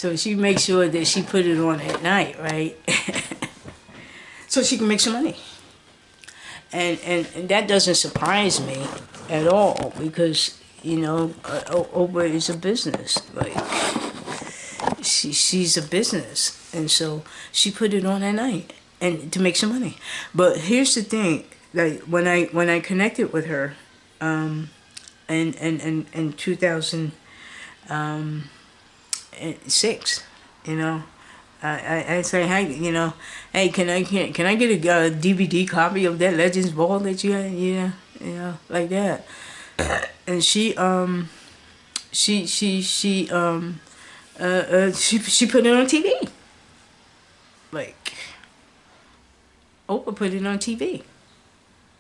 So she makes sure that she put it on at night, right? So she can make some money. And that doesn't surprise me at all because, you know, Oprah is a business. Like, she's a business. And so she put it on at night and to make some money. But here's the thing, like when I connected with her, in 2006, you know, I say, hey, you know, hey, can I get a DVD copy of that Legends Ball that you had, you know, like that. And she put it on TV. Like, Oprah put it on TV.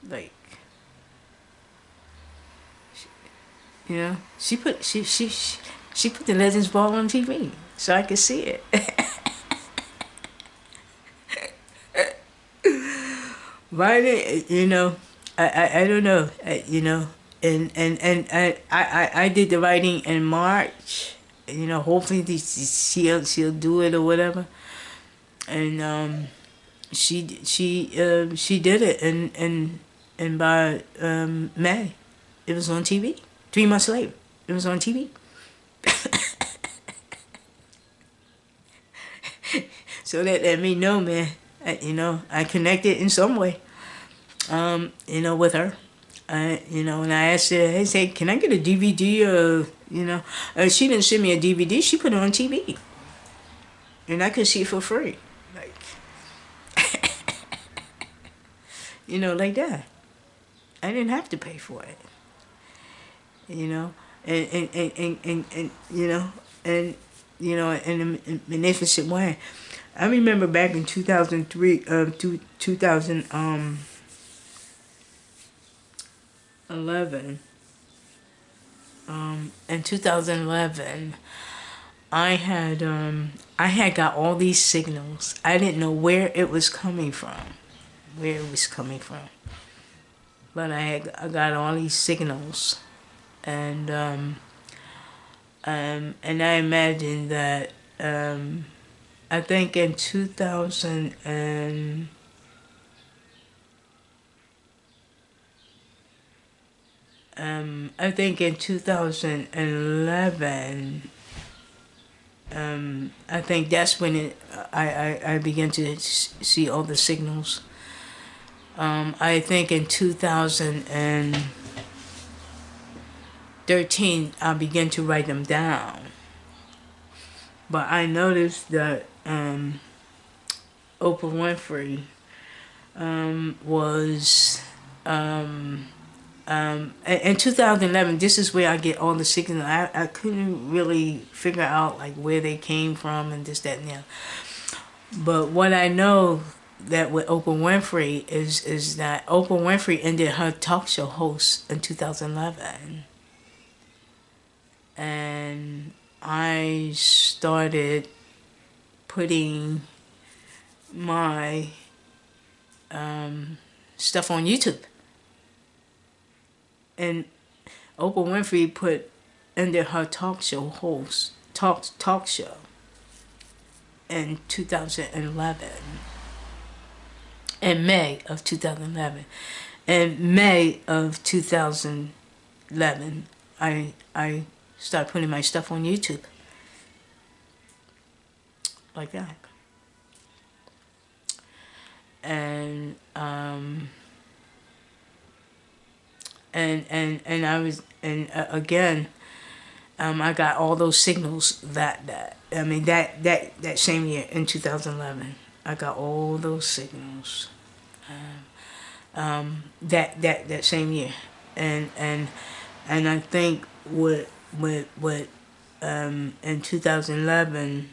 Like, you know, she put the Legends Ball on TV so I could see it. Why did, you know? I don't know. You know, and I did the writing in March. You know, hopefully she'll do it or whatever. And she did it, and by May, it was on TV. 3 months later, it was on TV. So that let me know, man. You know, I connected in some way. You know, with her. You know, and I asked her, I said, can I get a DVD? You know, she didn't send me a DVD. She put it on TV, and I could see it for free. Like, you know, like that. I didn't have to pay for it. You know, and you know, and you know, in a magnificent way. I remember back in 2003, 2011. In 2011, I had got all these signals. I didn't know where it was coming from, but I got all these signals, and I imagine that I think in 2000 and I think in 2011, I think that's when I began to see all the signals. I think in 2013, I began to write them down. But I noticed that Oprah Winfrey was in 2011. This is where I get all the signals. I couldn't really figure out like where they came from and this, that, and the other. But what I know that with Oprah Winfrey is that Oprah Winfrey ended her talk show host in 2011, and I started putting my stuff on YouTube. And Oprah Winfrey put under her talk show host talk show in 2011. In May of 2011. In May of 2011, I started putting my stuff on YouTube. Like that. And and I was, and again, I got all those signals that I mean that same year in 2011. I got all those signals. That same year, and I think with in 2011,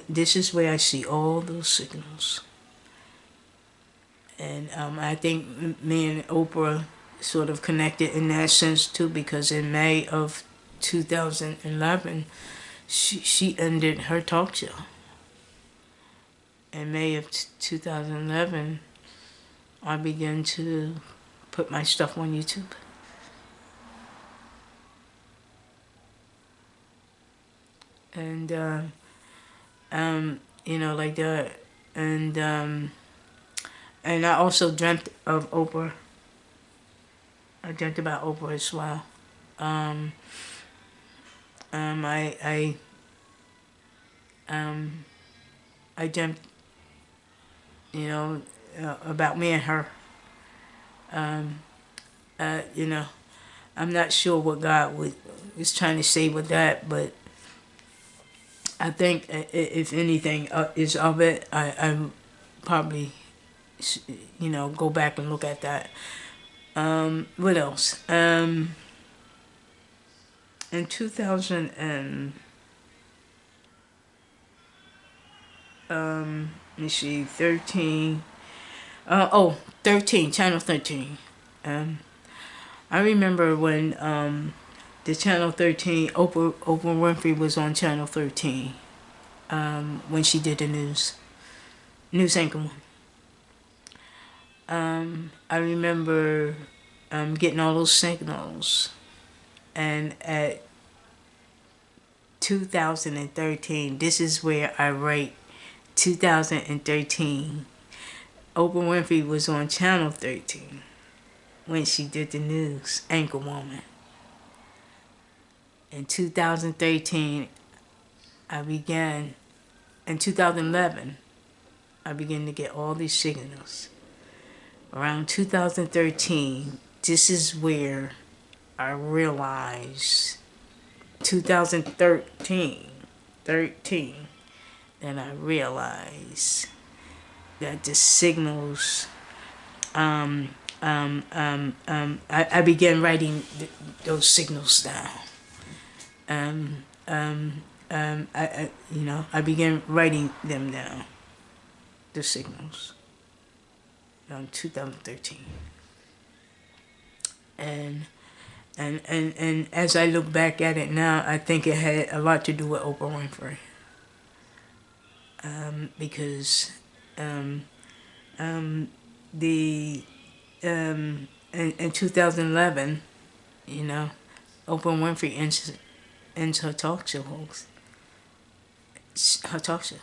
this is where I see all those signals. And I think me and Oprah sort of connected in that sense too, because in May of 2011, she ended her talk show. In May of 2011, I began to put my stuff on YouTube. And like that. And and I also dreamt of Oprah. I dreamt about Oprah as well. Um, um, I I um, I dreamt, you know, about me and her. Um, you know, I'm not sure what God was trying to say with that, but I think if anything is of it, I probably go back and look at that. What else? In 2000 and let me see, 13. 13, channel 13. Um, I remember when the channel 13, Oprah Winfrey was on channel 13 when she did the news anchor one. I remember getting all those signals, and at 2013, this is where I write 2013. Oprah Winfrey was on channel 13 when she did the news anchor woman. In 2013, I began, in 2011, I began to get all these signals. Around 2013, this is where I realized 13, and I realized that the signals, I began writing those signals down. I began writing them down, the signals, in 2013. And as I look back at it now, I think it had a lot to do with Oprah Winfrey. Because the in 2011, Oprah Winfrey ends her talk show host, her talk show,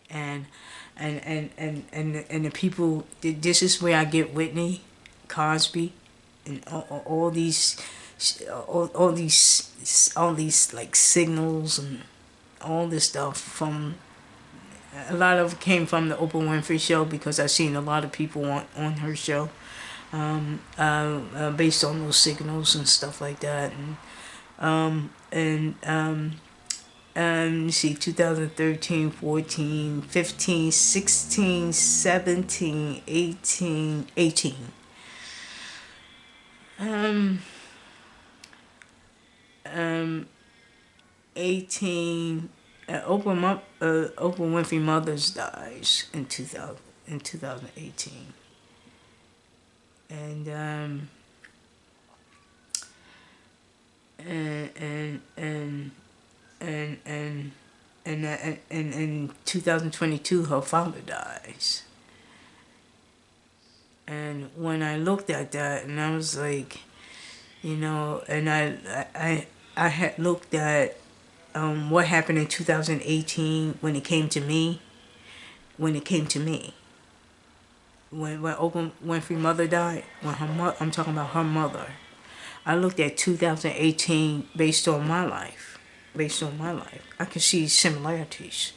and and the people. This is where I get Whitney, Cosby, and all these, all these like signals and all this stuff from. A lot of it came from the Oprah Winfrey show because I've seen a lot of people on her show, based on those signals and stuff like that. See, 2013, 14, 15, 16, 17, 18, 18. Um, 18. Oprah Winfrey Mother's dies in 2018, and and and and and in 2022 her father dies. And when I looked at that, and I was like, and I had looked at what happened in 2018 when it came to me. When Oprah Winfrey mother died, I'm talking about her mother. I looked at 2018 based on my life. I can see similarities.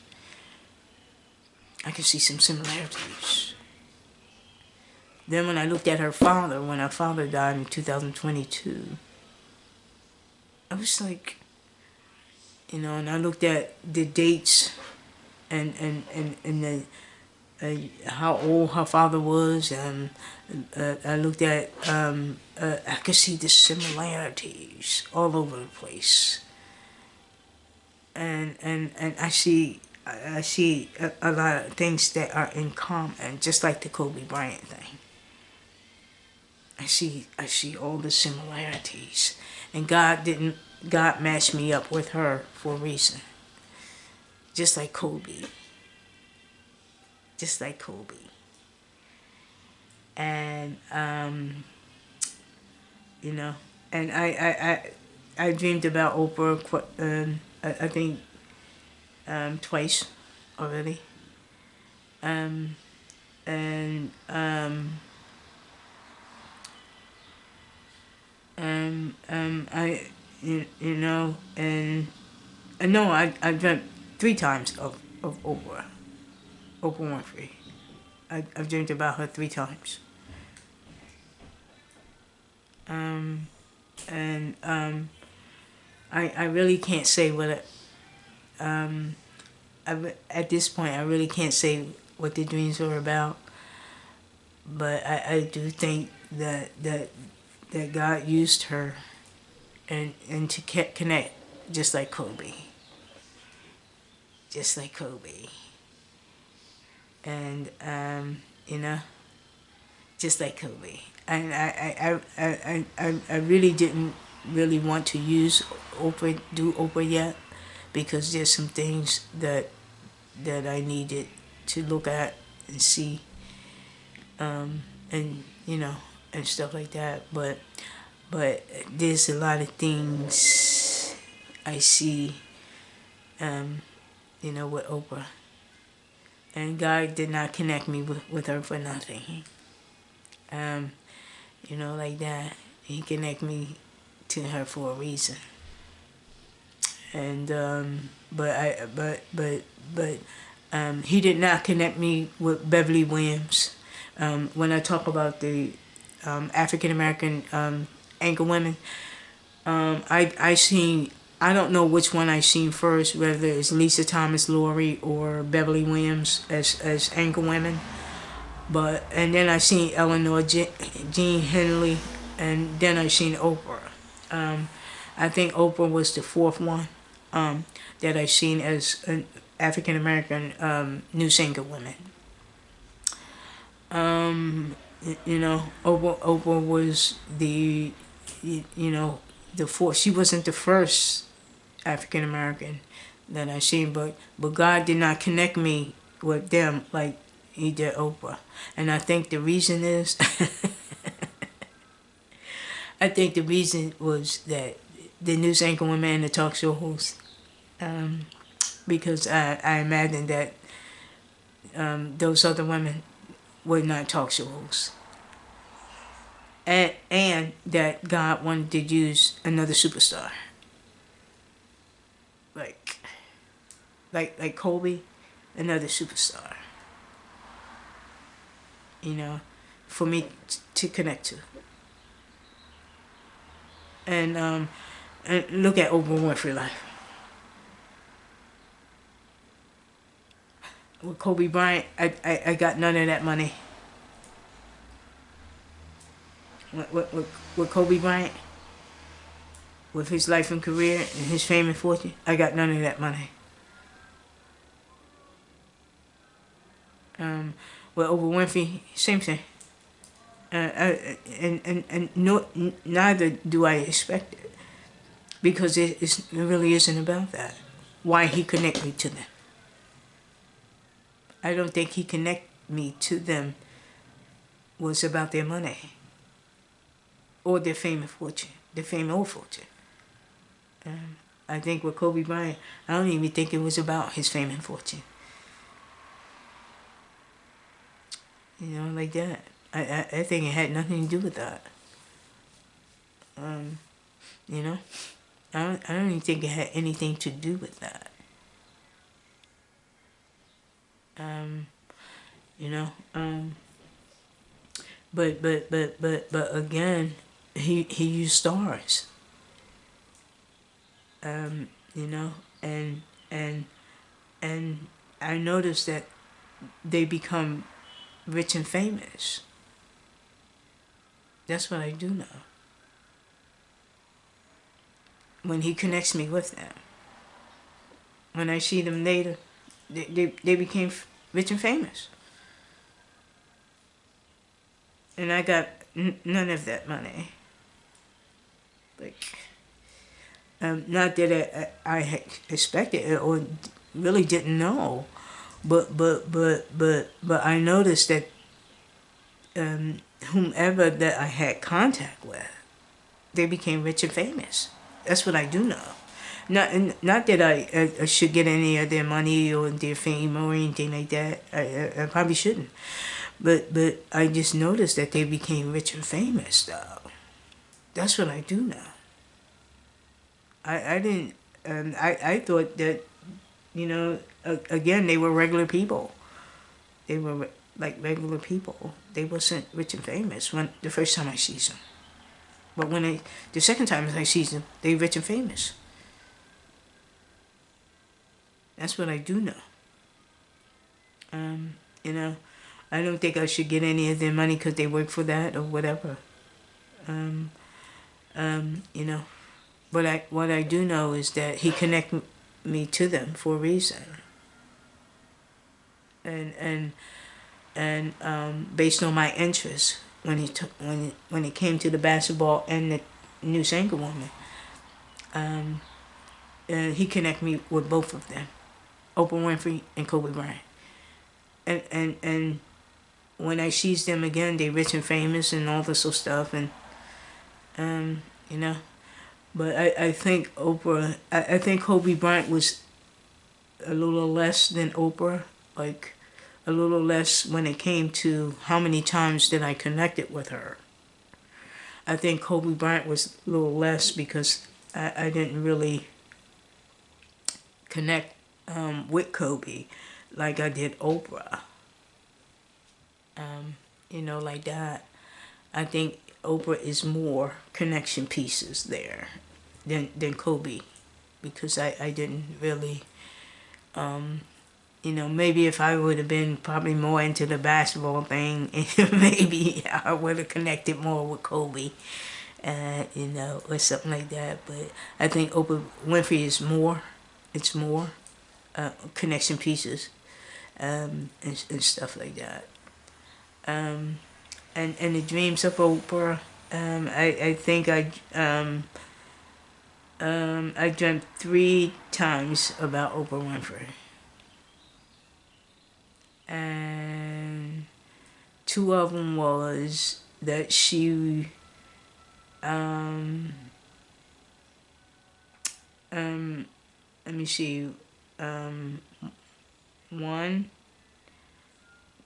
I can see some similarities. Then when I looked at her father, when her father died in 2022, I was like, and I looked at the dates and the how old her father was, and I looked at I could see the similarities all over the place, and I see a lot of things that are in common, just like the Kobe Bryant thing. I see all the similarities, and God matched me up with her for a reason, just like Kobe. Just like Kobe. And and I dreamed about Oprah. I think twice already. And I you know, and no, I dreamt 3 times of Oprah Winfrey. I've dreamed about her 3 times. Um, and I really can't say what at this point I really can't say what the dreams were about. But I do think that God used her and to connect, just like Kobe, just like Kobe, and you know, just like Kobe. And I really didn't really want to do Oprah yet, because there's some things that I needed to look at and see, and you know, and stuff like that. But there's a lot of things I see, you know, with Oprah, and God did not connect me with her for nothing. You know, like that. He connect me to her for a reason. And he did not connect me with Beverly Williams. When I talk about the African American anchor women, I seen, I don't know which one I seen first, whether it's Lisa Thomas Laurie or Beverly Williams as anchor women. But and then I seen Eleanor Jean Henley, and then I seen Oprah. I think Oprah was the fourth one that I seen as an African American news anchor women. You know, Oprah was you know, the fourth. She wasn't the first African American that I seen, but God did not connect me with them like He did Oprah. And I think the reason is, I think the reason was that the news anchor woman and the talk show host, because I imagine that those other women were not talk show hosts. And that God wanted to use another superstar. Like like Kobe, another superstar. You know, for me to connect to. And look at Oprah Winfrey life. With Kobe Bryant, I got none of that money. With Kobe Bryant, with his life and career and his fame and fortune, I got none of that money. With Oprah Winfrey, same thing. And no, neither do I expect it, because it really isn't about that. Why He connect me to them? I don't think He connect me to them was about their money or their fame and fortune, their fame or fortune. I think with Kobe Bryant, I don't even think it was about his fame and fortune. You know, like that. I think it had nothing to do with that. You know, I don't even think it had anything to do with that. You know, but again, he used stars. You know, and and I noticed that they become rich and famous. That's what I do know. When He connects me with them, when I see them later, they became rich and famous. And I got none of that money. Like, not that I had expected it or really didn't know, but I noticed that whomever that I had contact with, they became rich and famous. That's what I do know. Not that I should get any of their money or their fame or anything like that. I probably shouldn't. But I just noticed that they became rich and famous though. That's what I do now. I didn't. I thought that, again, they were regular people. They were like regular people. They wasn't rich and famous when the first time I see them. But the second time I see them, they rich and famous. That's what I do know. Um, you know, I don't think I should get any of their money because they work for that or whatever. Um, you know, but what I do know is that he connected me to them for a reason, and based on my interests when it came to the basketball and the news anchor woman, um, he connected me with both of them, Oprah Winfrey and Kobe Bryant, and when I sees them again, they rich and famous and all this sort of stuff, and um, you know. But I think Oprah, I think Kobe Bryant was a little less than Oprah, like a little less when it came to how many times that I connected with her. I think Kobe Bryant was a little less because I didn't really connect with Kobe like I did Oprah. Like that. I think Oprah is more connection pieces there than Kobe because I didn't really, maybe if I would have been probably more into the basketball thing, maybe I would have connected more with Kobe, or something like that. But I think Oprah Winfrey is more, it's more connection pieces and stuff like that. Um, and the dreams of Oprah, I think I dreamt 3 times about Oprah Winfrey. And 2 of them was that she um let me see, um 1,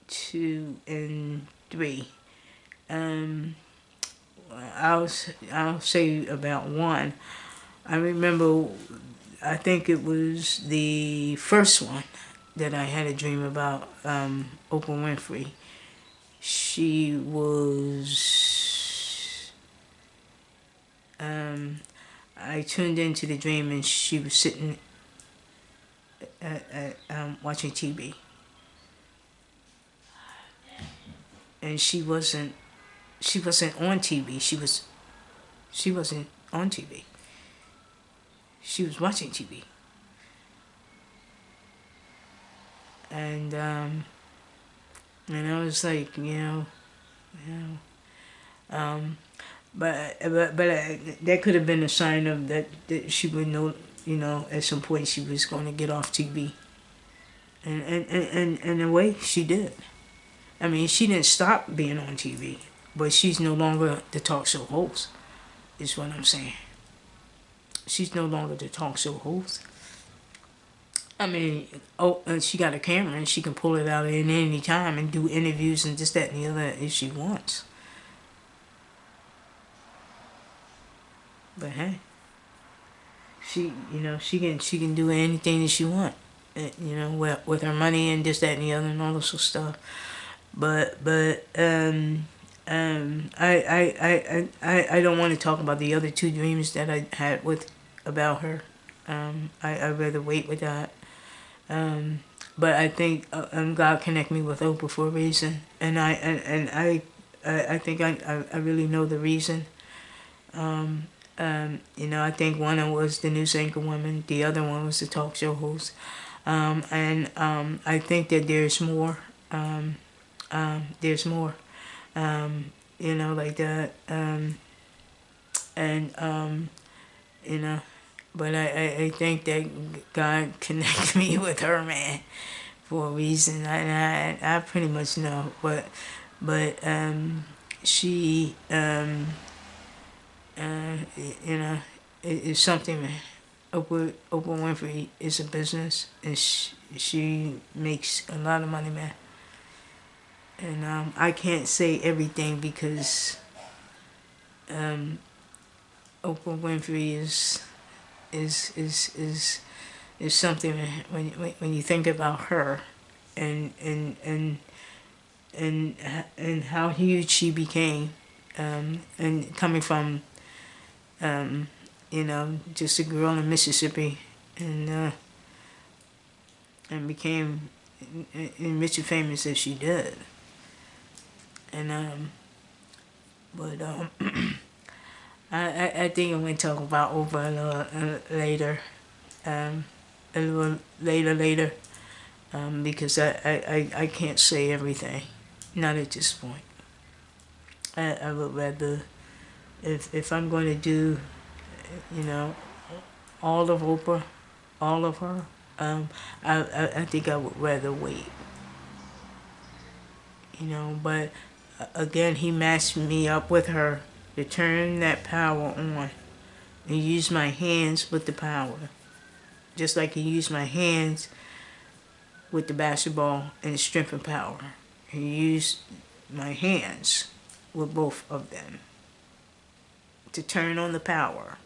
2, and 3. um I'll I'll say about 1. I remember, I think it was the first one that I had a dream about Oprah Winfrey. She was, I tuned into the dream and she was sitting watching TV. And she wasn't on TV. She wasn't on TV. She was watching TV. And I was like, you um, but that could have been a sign of that she would know, at some point she was going to get off TV. And in a way, she did. I mean, she didn't stop being on TV, but she's no longer the talk show host, is what I'm saying. She's no longer the talk show host. I mean, and she got a camera and she can pull it out at any time and do interviews and this, that, and the other if she wants. But hey, she can do anything that she wants, with her money and this, that, and the other and all this sort of stuff. But I don't want to talk about the other 2 dreams that I had about her. I'd rather wait with that. But I think God connect me with Oprah for a reason, and I think I really know the reason. I think one of them was the news anchor woman, the other one was the talk show host, and I think that there's more. There's more, like that, and but I think that God connected me with her, man, for a reason. I pretty much know, but she it is something, man. Oprah Winfrey is a business, and she makes a lot of money, man. And I can't say everything because Oprah Winfrey is is is is something when you think about her and and how huge she became, and coming from just a girl in Mississippi, and became rich and famous as she did. And but I think I'm gonna talk about Oprah later, um, a little later, because I can't say everything, not at this point. I would rather, if I'm going to do, you know, all of Oprah, all of her, I think I would rather wait, but again, he matched me up with her to turn that power on and use my hands with the power. Just like he used my hands with the basketball and the strength and power. He used my hands with both of them to turn on the power.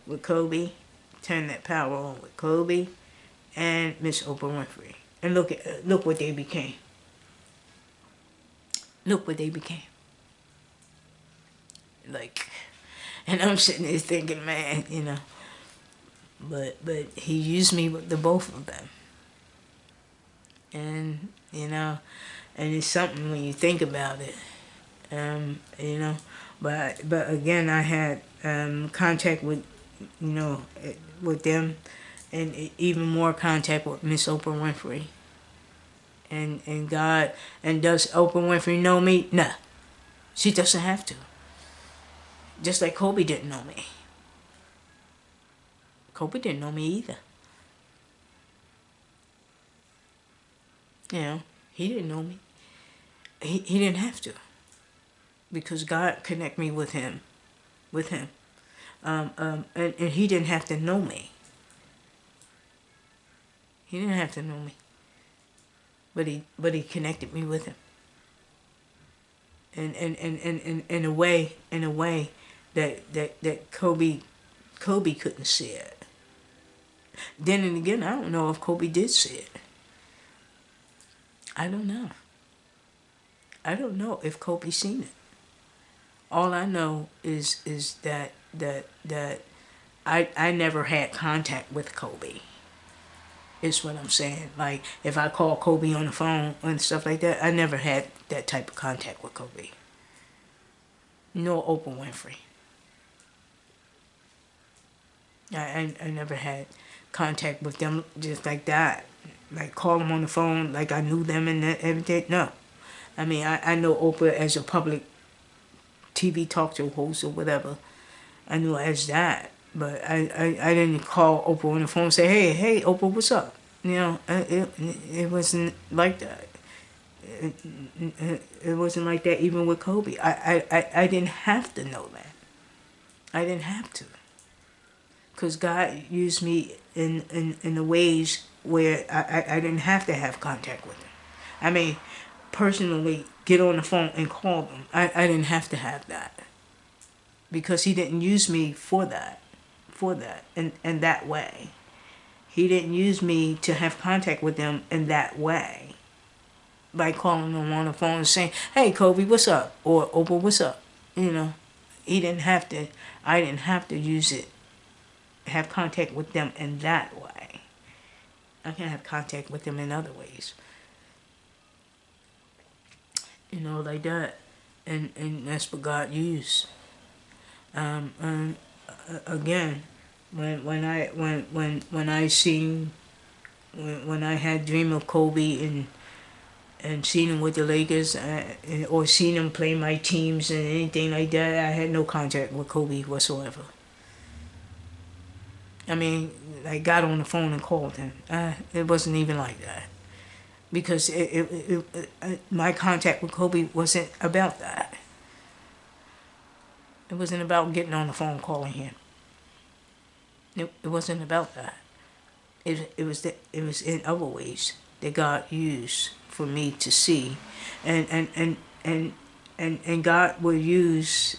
With Kobe, turn that power on with Kobe and Miss Oprah Winfrey. And look what they became. Look what they became. Like, and I'm sitting there thinking, man, but he used me with the both of them. And and it's something when you think about it. But again, I had contact with with them, and even more contact with Miss Oprah Winfrey. And God, and does Oprah Winfrey know me? Nah, she doesn't have to. Just like Kobe didn't know me. Kobe didn't know me either. He didn't know me. He didn't have to, because God connect me with him, and he didn't have to know me. He didn't have to know me, but he connected me with him, and in a way that Kobe couldn't see it. Then and again, I don't know if Kobe did see it. I don't know. I don't know if Kobe seen it. All I know is that I never had contact with Kobe. Is what I'm saying. Like, if I call Kobe on the phone and stuff like that, I never had that type of contact with Kobe. Nor Oprah Winfrey. I never had contact with them just like that. Like, call them on the phone like I knew them and everything. No. I mean, I know Oprah as a public TV talk show host or whatever. I knew her as that. But I didn't call Oprah on the phone and say, hey, Oprah, what's up? It wasn't like that. It wasn't like that even with Kobe. I didn't have to know that. I didn't have to. Because God used me in the ways where I didn't have to have contact with them. I mean, personally get on the phone and call them. I didn't have to have that. Because he didn't use me for that. In that way. He didn't use me to have contact with them in that way. By calling them on the phone and saying, hey, Kobe, what's up? Or Oprah, what's up? He didn't have to, I didn't have to use it, have contact with them in that way. I can have contact with them in other ways. Like that. And that's what God used. Again, when I had dream of Kobe and seen him with the Lakers, or seen him play my teams and anything like that, I had no contact with Kobe whatsoever. I mean, I got on the phone and called him. It wasn't even like that. Because my contact with Kobe wasn't about that. It wasn't about getting on the phone calling him. It wasn't about that. It was in other ways that God used for me to see, and and and God will use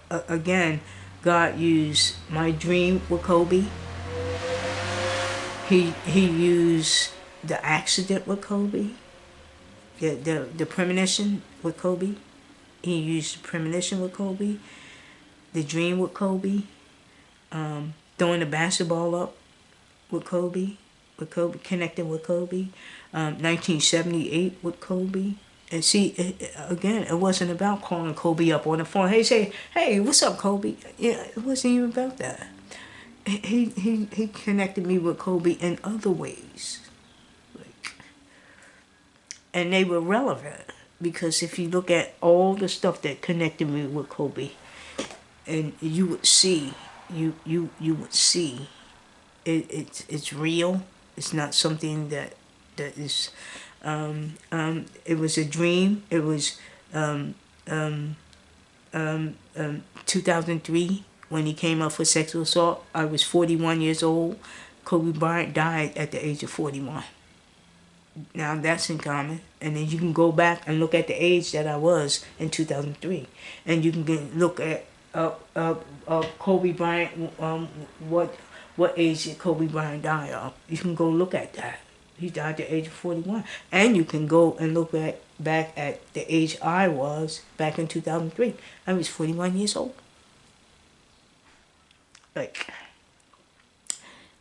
again. God used my dream with Kobe. He used the accident with Kobe, the premonition with Kobe. He used the premonition with Kobe, the dream with Kobe, throwing the basketball up with Kobe, connecting with Kobe, 1978 with Kobe. And see, again, it wasn't about calling Kobe up on the phone. Hey, what's up, Kobe? Yeah, it wasn't even about that. He connected me with Kobe in other ways, like, and they were relevant because if you look at all the stuff that connected me with Kobe, and you would see, you would see it's real. It's not something that is. It was a dream. It was 2003 when he came up for sexual assault. I was 41 years old. Kobe Bryant died at the age of 41. Now that's in common. And then you can go back and look at the age that I was in 2003, and you can look at Kobe Bryant. What age did Kobe Bryant die of? You can go look at that. He died at the age of 41, and you can go and look back at the age I was back in 2003. I was 41 years old. Like,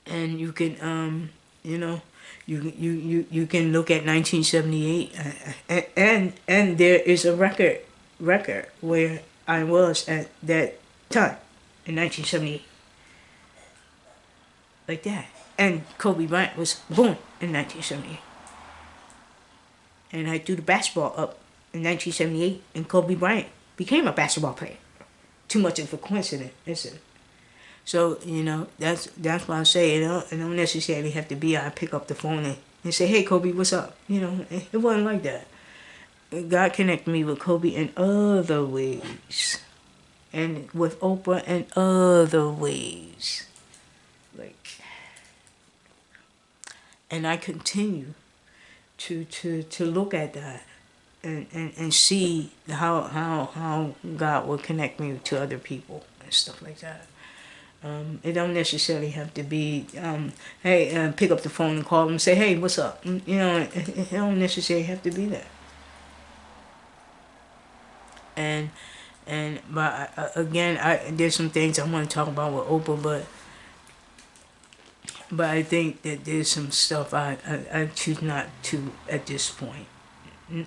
and you can you know you can look at 1978 and there is a record where I was at that time in 1978, like that. And Kobe Bryant was born in 1978, and I threw the basketball up in 1978, and Kobe Bryant became a basketball player. Too much of a coincidence, isn't it? So, that's why I say it don't necessarily have to be I pick up the phone and say, hey, Kobe, what's up? It wasn't like that. God connected me with Kobe in other ways. And with Oprah in other ways. Like, and I continue to look at that and see how God will connect me to other people and stuff like that. It don't necessarily have to be, hey, pick up the phone and call them and say, hey, what's up? It don't necessarily have to be that. But again, there's some things I want to talk about with Oprah, but I think that there's some stuff I choose not to at this point,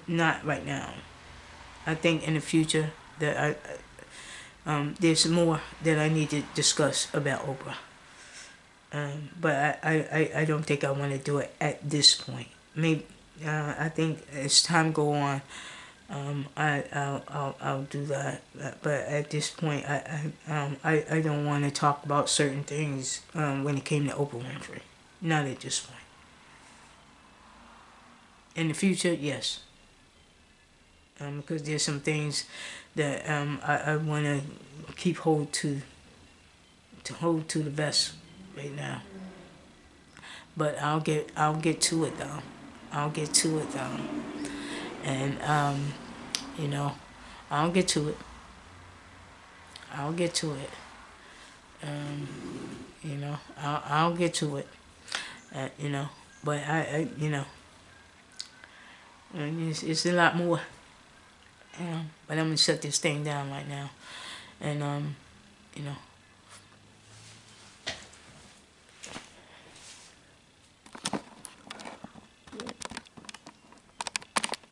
not right now. I think in the future that there's more that I need to discuss about Oprah. But I don't think I want to do it at this point. Maybe I think as time go on, I'll do that. But at this point, I don't want to talk about certain things when it came to Oprah Winfrey. Not at this point. In the future, yes. Because there's some things that I want to keep hold to the vest right now. But I'll get to it though. I'll get to it though. And I'll get to it. I'll get to it. I'll get to it. But it's a lot more. But I'm gonna shut this thing down right now, and